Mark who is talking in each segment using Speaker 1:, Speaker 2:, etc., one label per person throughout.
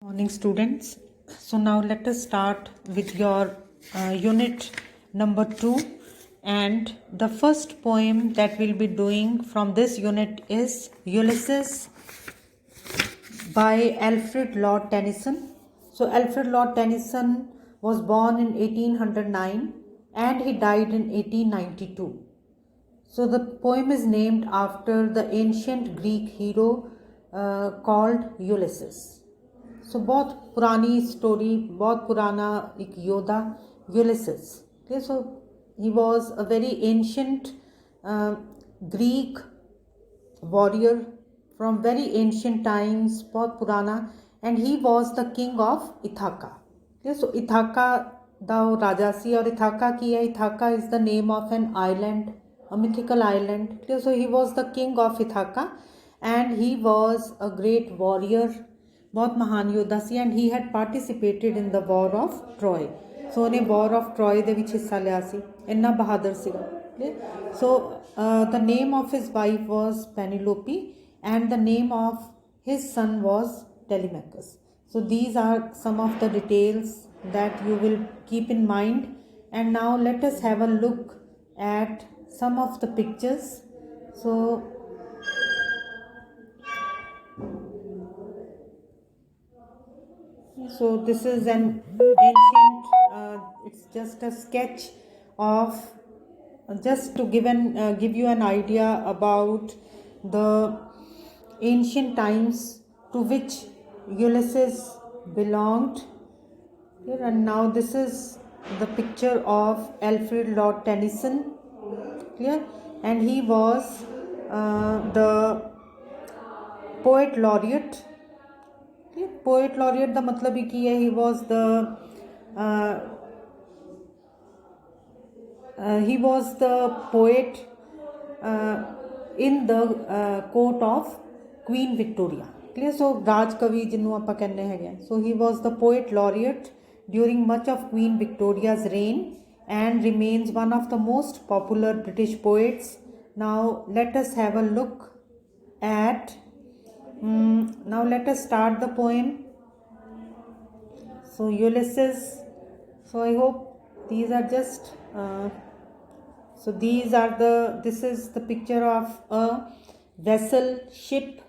Speaker 1: Morning students. So now let us start with your unit number 2, and the first poem that we'll be doing from this unit is Ulysses by Alfred Lord Tennyson. So Alfred Lord Tennyson was born in 1809 and he died in 1892. So the poem is named after the ancient Greek hero called Ulysses. सो बहुत पुरानी story, बहुत पुराना एक योद्धा Ulysses. Okay, so he was a very ancient Greek warrior from very ancient times, बहुत पुराना, and he was the king of Ithaca. Okay, so Ithaca दा राजा सी, और इथाका की है, Ithaca is the name of an island, a mythical island. Okay, so he was the king of Ithaca and he was a great warrior, बहुत महान योद्धा सी. And he had participated in the war of Troy. So उन्हें war of Troy ਦੇ ਵਿੱਚ ਹਿੱਸਾ ਲਿਆ ਸੀ. ਇੰਨਾ ਬਹਾਦਰ ਸੀਗਾ. So the name of his wife was Penelope and the name of his son was Telemachus. So these are some of the details that you will keep in mind. And now let us have a look at some of the pictures. So this is an ancient, it's just a sketch of, just to give you an idea about the ancient times to which Ulysses belonged. And now this is the picture of Alfred Lord Tennyson. Clear? And he was the poet laureate. Poet laureate का मतलब ही की है, he was the poet in the court of Queen Victoria. Clear? So राज कवि जिन्हों आप कहने हैं. So he was the poet laureate during much of Queen Victoria's reign and remains one of the most popular British poets. Now let us have a look at now let us start the poem. So Ulysses, so I hope these are just so these are this is the picture of a vessel, ship,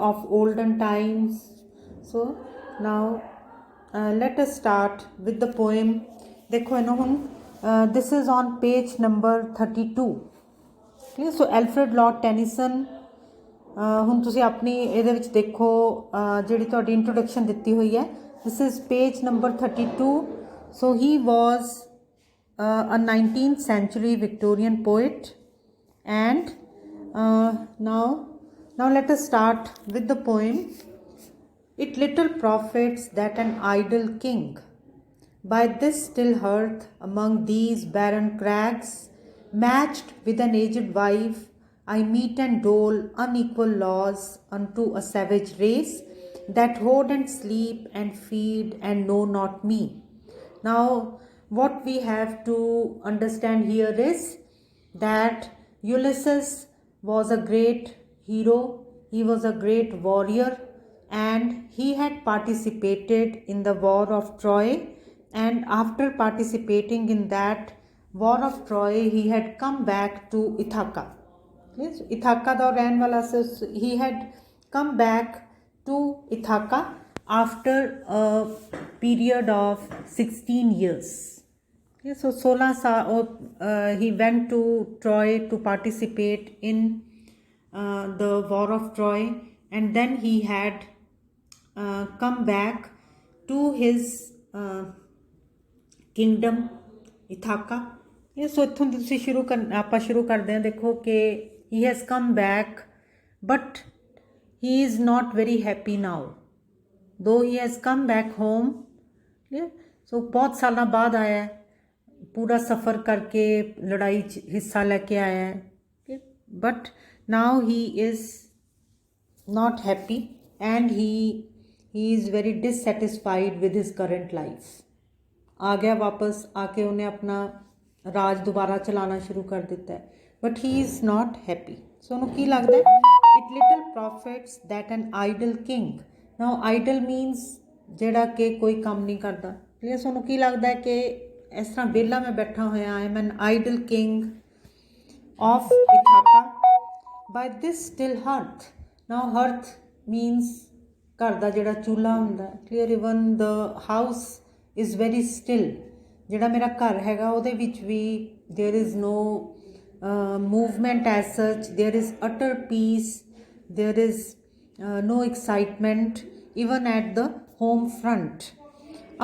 Speaker 1: of olden times. So now let us start with the poem. देखो ना हम this is on page number 32. So Alfred Lord Tennyson, ਹੁਣ ਤੁਸੀਂ ਆਪਣੀ ਇਹਦੇ ਵਿੱਚ ਦੇਖੋ ਜਿਹੜੀ ਤੁਹਾਡੀ ਇੰਟਰੋਡਕਸ਼ਨ ਦਿੱਤੀ ਹੋਈ ਹੈ. This is page number 32. So he was a 19th century Victorian poet. And now let us start with the poem. It little profits that an idle king by this still hearth among these barren crags, matched with an aged wife, I meet and dole unequal laws unto a savage race that hoard and sleep and feed and know not me. Now what we have to understand here is that Ulysses was a great hero, he was a great warrior, and he had participated in the war of Troy. And after participating in that war of Troy, he had come back to Ithaca. Yes, Ithaca da रहने वाला से he had come back to Ithaca after a period of 16 years. Yes, so 16 साल he went to Troy to participate in the war of Troy, and then he had come back to his kingdom Ithaca. Yes, so इत्थों तुसीं शुरू कर आपां शुरू करदे हां. देखो कि he has come back, but he is not very happy now, though he has come back home. So बहुत साल बाद आया है, पूरा सफ़र करके लड़ाई हिस्सा लेके आया है. But now he is not happy and he is very dissatisfied with his current life. आ गया वापस, आके उन्हें अपना राज दोबारा चलाना शुरू कर दिता है. But he is not happy. So ਉਹਨੂੰ ਕੀ ਲੱਗਦਾ? It little profits that an idle king now Idol means ਜਿਹੜਾ ਕਿ ਕੋਈ ਕੰਮ ਨਹੀਂ ਕਰਦਾ। ਕਲੀਅਰ? ਤੁਹਾਨੂੰ ਕੀ ਲੱਗਦਾ ਹੈ ਕਿ ਇਸ ਤਰ੍ਹਾਂ ਵਿਹਲਾ ਮੈਂ ਬੈਠਾ ਹੋਇਆ, I M N Idol king of Ithaka by this still hearth. Now hearth means ਘਰ ਦਾ ਜਿਹੜਾ ਚੂल्हा ਹੁੰਦਾ। Clear? Even the house is very still। ਜਿਹੜਾ ਮੇਰਾ ਘਰ ਹੈਗਾ ਉਹਦੇ ਵਿੱਚ ਵੀ there is no movement as such, there is utter peace, there is no excitement even at the home front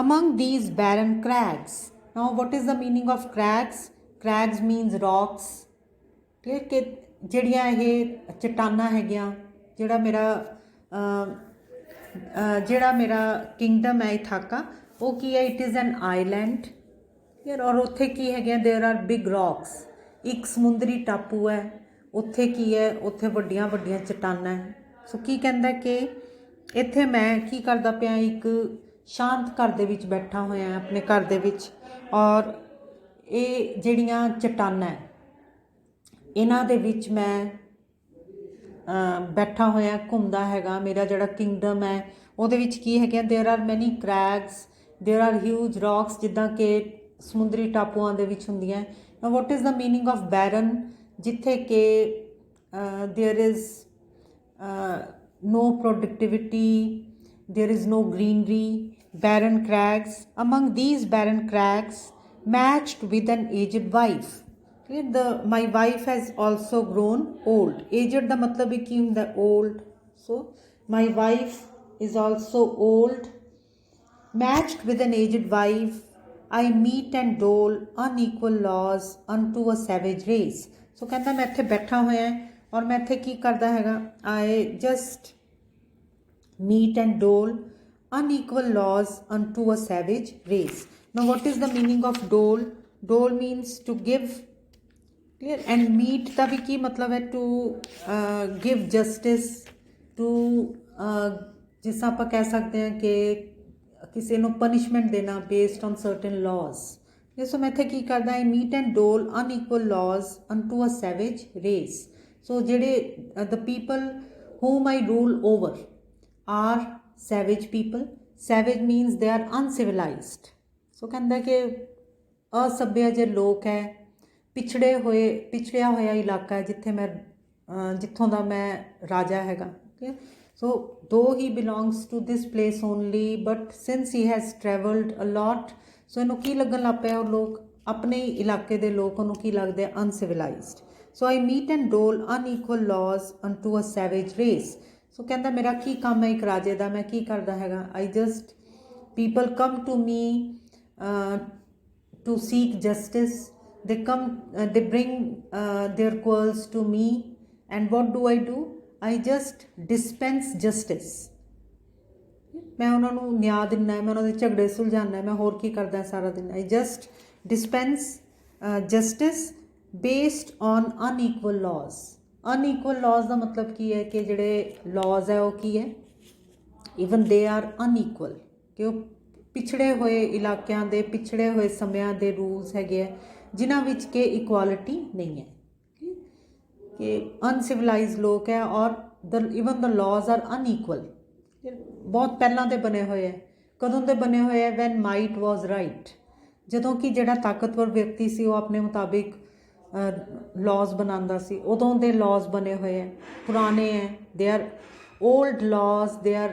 Speaker 1: among these barren crags. Now what is the meaning of crags? Crags means rocks। Clear? ਕਿ ਜਿਹੜੀਆਂ ਇਹ ਚਟਾਨਾਂ ਹੈਗੀਆਂ, ਜਿਹੜਾ ਮੇਰਾ Kingdom ਹੈ ਇਥਾਕਾ, ਉਹ ਕੀ ਹੈ? It is an island. Clear? ਔਰ ਉੱਥੇ ਕੀ ਹੈਗੇ? ਦੇਰ ਆਰ ਬਿਗ ਰੌਕਸ। ਇੱਕ ਸਮੁੰਦਰੀ ਟਾਪੂ ਹੈ, ਉੱਥੇ ਕੀ ਹੈ? ਉੱਥੇ ਵੱਡੀਆਂ ਵੱਡੀਆਂ ਚਟਾਨਾਂ ਹੈ। ਸੋ ਕੀ ਕਹਿੰਦਾ ਕਿ ਇੱਥੇ ਮੈਂ ਕੀ ਕਰਦਾ ਪਿਆ? ਇੱਕ ਸ਼ਾਂਤ ਘਰ ਦੇ ਵਿੱਚ ਬੈਠਾ ਹੋਇਆ ਆਪਣੇ ਘਰ ਦੇ ਵਿੱਚ, ਔਰ ਇਹ ਜਿਹੜੀਆਂ ਚਟਾਨਾਂ ਹੈ ਇਹਨਾਂ ਦੇ ਵਿੱਚ ਮੈਂ ਬੈਠਾ ਹੋਇਆ ਘੁੰਮਦਾ ਹੈਗਾ। ਮੇਰਾ ਜਿਹੜਾ ਕਿੰਗਡਮ ਹੈ ਉਹਦੇ ਵਿੱਚ ਕੀ ਹੈਗਾ? ਦੇਰ ਆਰ ਮੈਨੀ ਕ੍ਰੈਗਸ, ਦੇਰ ਆਰ ਹਿਊਜ ਰੌਕਸ, ਜਿੱਦਾਂ ਕਿ ਸਮੁੰਦਰੀ ਟਾਪੂਆਂ ਦੇ ਵਿੱਚ ਹੁੰਦੀਆਂ। What is the meaning of barren? ਜਿੱਥੇ ਕਿ there is no productivity, there is no greenery, barren crags. Among these barren crags, matched with an aged wife. My wife has also grown old. Aged ਦਾ ਮਤਲਬ ਵੀ ਕੀ ਹੁੰਦਾ? old. So my wife is also old. Matched with an aged wife, I meet and dole unequal laws unto a savage race. So ਕਹਿੰਦਾ ਮੈਂ ਇੱਥੇ ਬੈਠਾ ਹੋਇਆ ਔਰ ਮੈਂ ਇੱਥੇ ਕੀ ਕਰਦਾ ਹੈਗਾ? I just meet and dole unequal laws unto a savage race. Now what is the meaning of dole? Dole means to give। clear? And meet ਦਾ ਵੀ ਕੀ ਮਤਲਬ ਹੈ? to give justice to ਜਿਸ ਤਰ੍ਹਾਂ ਆਪਾਂ ਕਹਿ ਸਕਦੇ ਹਾਂ ਕਿ ਕਿਸੇ ਨੂੰ ਪਨਿਸ਼ਮੈਂਟ ਦੇਣਾ based on certain laws। ਸੋ ਮੈਂ ਇੱਥੇ ਕੀ ਕਰਦਾ? I meet and dole unequal laws unto a savage race। ਸੋ ਜਿਹੜੇ the people whom I rule over are savage people। savage means they are uncivilized। ਸੋ ਕਹਿੰਦਾ ਕਿ ਅਸੱਭਿਆ ਜੇ ਲੋਕ ਹੈ, ਪਿਛੜਿਆ ਹੋਇਆ ਇਲਾਕਾ ਹੈ ਜਿੱਥੋਂ ਦਾ ਮੈਂ ਰਾਜਾ ਹੈਗਾ। ਸੋ though he belongs to this place only, but since he has travelled a lot, ਸੋ ਇਹਨੂੰ ਕੀ ਲੱਗਣ ਲੱਗ ਪਿਆ? ਉਹ ਲੋਕ ਆਪਣੇ ਹੀ ਇਲਾਕੇ ਦੇ ਲੋਕ ਉਹਨੂੰ ਕੀ ਲੱਗਦੇ? ਅਨਸਿਵਲਾਈਜ਼ਡ। ਸੋ I meet and dole unequal laws unto a savage race। ਸੋ ਕਹਿੰਦਾ ਮੇਰਾ ਕੀ ਕੰਮ ਹੈ ਇੱਕ ਰਾਜੇ ਦਾ? ਮੈਂ ਕੀ ਕਰਦਾ ਹੈਗਾ? I just people come to me to seek justice। they bring their quarrels to me, and what do? I just dispense justice। ਮੈਂ ਉਹਨਾਂ ਨੂੰ ਨਿਆਂ ਦਿੰਦਾ, ਮੈਂ ਉਹਨਾਂ ਦੇ ਝਗੜੇ ਸੁਲਝਾਉਂਦਾ, ਮੈਂ ਹੋਰ ਕੀ ਕਰਦਾ ਸਾਰਾ ਦਿਨ? I just dispense justice based on unequal laws। unequal laws ਦਾ ਮਤਲਬ ਕੀ ਹੈ? ਕਿ ਜਿਹੜੇ laws ਹੈ ਉਹ ਕੀ ਹੈ? even they are unequal। ਕਿ ਉਹ ਪਿਛੜੇ ਹੋਏ ਇਲਾਕਿਆਂ ਦੇ, ਪਿਛੜੇ ਹੋਏ ਸਮਿਆਂ ਦੇ ਰੂਲਸ ਹੈਗੇ ਹੈ ਜਿਨ੍ਹਾਂ ਵਿੱਚ ਕਿ ਇਕੁਆਲਿਟੀ ਨਹੀਂ ਹੈ, ਕਿ ਅਨਸਿਵਲਾਈਜ਼ ਲੋਕ ਹੈ, ਔਰ even the laws are unequal। ਬਹੁਤ ਪਹਿਲਾਂ ਦੇ ਬਣੇ ਹੋਏ ਹੈ। ਕਦੋਂ ਦੇ ਬਣੇ ਹੋਏ ਹੈ? when might was right। ਜਦੋਂ ਕਿ ਜਿਹੜਾ ਤਾਕਤਵਰ ਵਿਅਕਤੀ ਸੀ ਉਹ ਆਪਣੇ ਮੁਤਾਬਿਕ laws ਬਣਾਉਂਦਾ ਸੀ, ਉਦੋਂ ਦੇ laws ਬਣੇ ਹੋਏ ਹੈ, ਪੁਰਾਣੇ ਹੈ। they are old laws, they are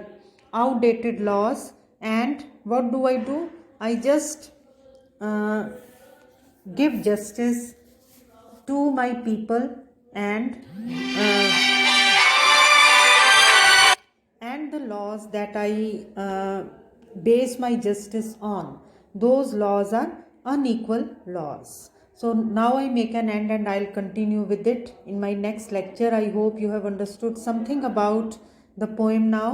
Speaker 1: outdated laws। and what do? I just give justice to my people, and the laws that I base my justice on, those laws are unequal laws। So now I make an end and I'll continue with it in my next lecture। I hope you have understood something about the poem now।